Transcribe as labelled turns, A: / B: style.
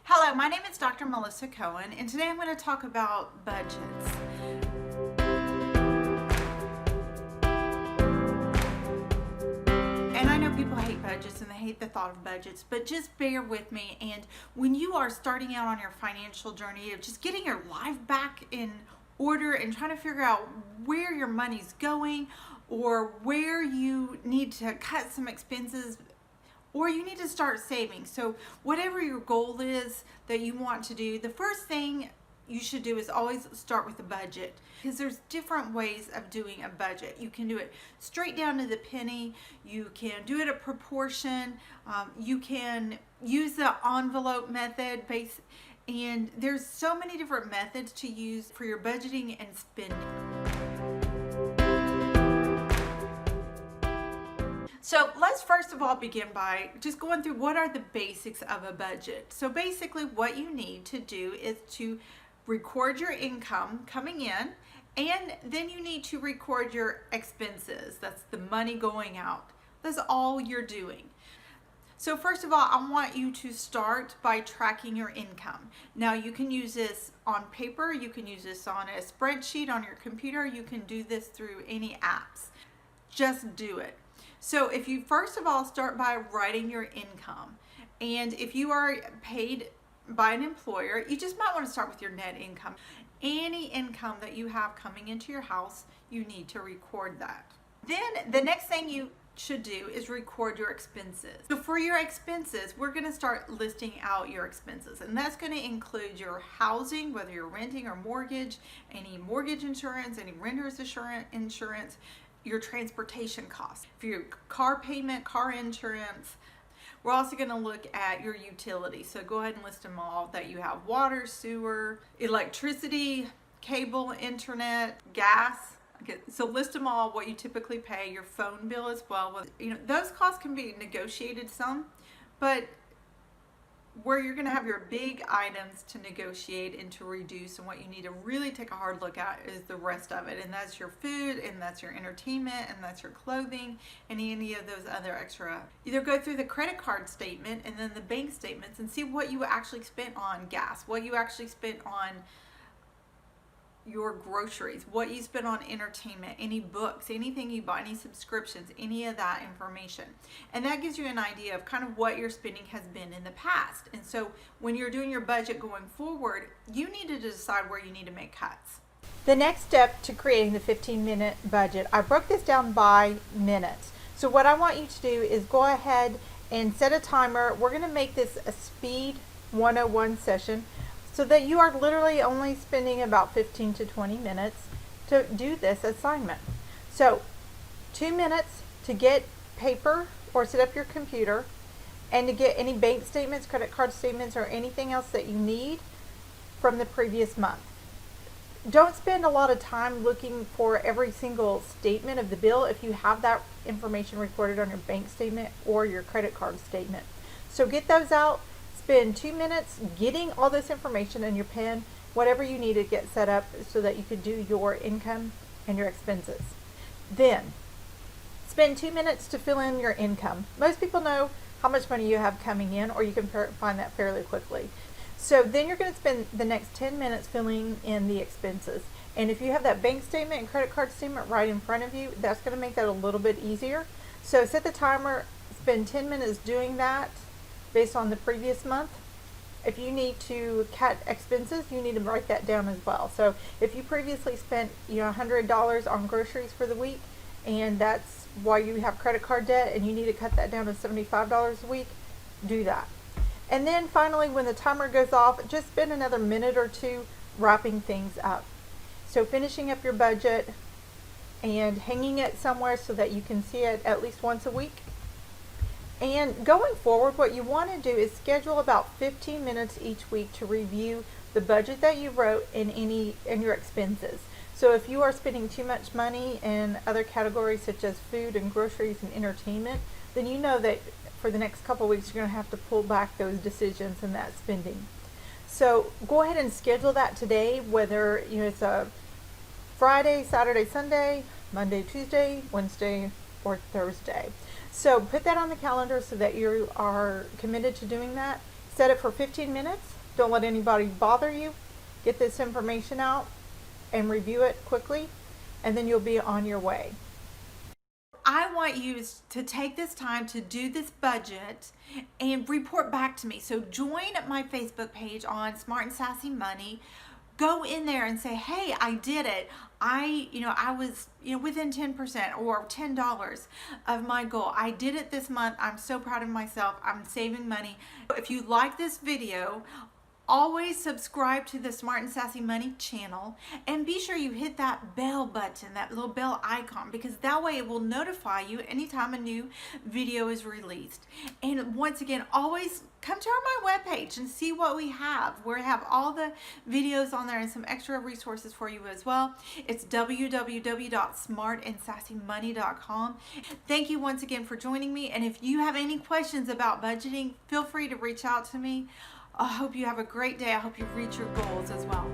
A: Hello, my name is Dr. Melissa Cohen, and today I'm going to talk about budgets. And I know people hate budgets and they hate the thought of budgets, but just bear with me. And when you are starting out on your financial journey of just getting your life back in order and trying to figure out where your money's going or where you need to cut some expenses, or you need to start saving. So whatever your goal is that you want to do, the first thing you should do is always start with a budget, because there's different ways of doing a budget. You can do it straight down to the penny. You can do it a proportion. You can use the envelope method and there's so many different methods to use for your budgeting and spending. So let's first of all begin by just going through what are the basics of a budget. So basically what you need to do is to record your income coming in, and then you need to record your expenses. That's the money going out. That's all you're doing. So first of all, I want you to start by tracking your income. Now you can use this on paper, you can use this on a spreadsheet on your computer, you can do this through any apps. Just do it. So if you first of all start by writing your income, and if you are paid by an employer, you just might want to start with your net income. Any income that you have coming into your house, you need to record that. Then the next thing you should do is record your expenses. So for your expenses, we're going to start listing out your expenses, and that's going to include your housing, whether you're renting or mortgage, any mortgage insurance, any renter's insurance, your transportation costs, for your car payment, car insurance. We're also going to look at your utilities. So go ahead and list them all that you have: water, sewer, electricity, cable, internet, gas. Okay, so list them all, what you typically pay, your phone bill as well. Those costs can be negotiated some, but where you're going to have your big items to negotiate and to reduce, and what you need to really take a hard look at is the rest of it, and that's your food, and that's your entertainment, and that's your clothing, and any of those other extra. Either go through the credit card statement and then the bank statements and see what you actually spent on gas, what you actually spent on your groceries, what you spend on entertainment, any books, anything you buy, any subscriptions, any of that information. And that gives you an idea of kind of what your spending has been in the past. And so when you're doing your budget going forward, you need to decide where you need to make cuts. The next step to creating the 15-minute budget, I broke this down by minutes. So what I want you to do is go ahead and set a timer. We're going to make this a speed 101 session, so that you are literally only spending about 15 to 20 minutes to do this assignment. So 2 minutes to get paper or set up your computer, and to get any bank statements, credit card statements, or anything else that you need from the previous month. Don't spend a lot of time looking for every single statement of the bill if you have that information recorded on your bank statement or your credit card statement. So get those out. Spend 2 minutes getting all this information in your pen, whatever you need to get set up so that you can do your income and your expenses. Then spend 2 minutes to fill in your income. Most people know how much money you have coming in, or you can find that fairly quickly. So then you're going to spend the next 10 minutes filling in the expenses. And if you have that bank statement and credit card statement right in front of you, that's going to make that a little bit easier. So set the timer, spend 10 minutes doing that based on the previous month. If you need to cut expenses, you need to write that down as well. So if you previously spent $100 on groceries for the week, and that's why you have credit card debt, and you need to cut that down to $75 a week, do that. And then finally, when the timer goes off, just spend another minute or two wrapping things up. So finishing up your budget and hanging it somewhere so that you can see it at least once a week. And going forward, what you want to do is schedule about 15 minutes each week to review the budget that you wrote and your expenses. So if you are spending too much money in other categories such as food and groceries and entertainment, then you know that for the next couple of weeks you're going to have to pull back those decisions and that spending. So go ahead and schedule that today, whether it's a Friday, Saturday, Sunday, Monday, Tuesday, Wednesday, or Thursday. So put that on the calendar so that you are committed to doing that. Set it for 15 minutes. Don't let anybody bother you. Get this information out and review it quickly, and then you'll be on your way. I want you to take this time to do this budget and report back to me. So join my Facebook page on Smart and Sassy Money. Go in there and say, hey, I did it. I was, within 10% or $10 of my goal. I did it this month. I'm so proud of myself. I'm saving money. If you like this video, always subscribe to the Smart and Sassy Money channel, and be sure you hit that bell button, that little bell icon, because that way it will notify you anytime a new video is released. And once again, always come to my webpage and see what we have. We have all the videos on there and some extra resources for you as well. It's www.smartandsassymoney.com. Thank you once again for joining me. And if you have any questions about budgeting, feel free to reach out to me. I hope you have a great day. I hope you reach your goals as well.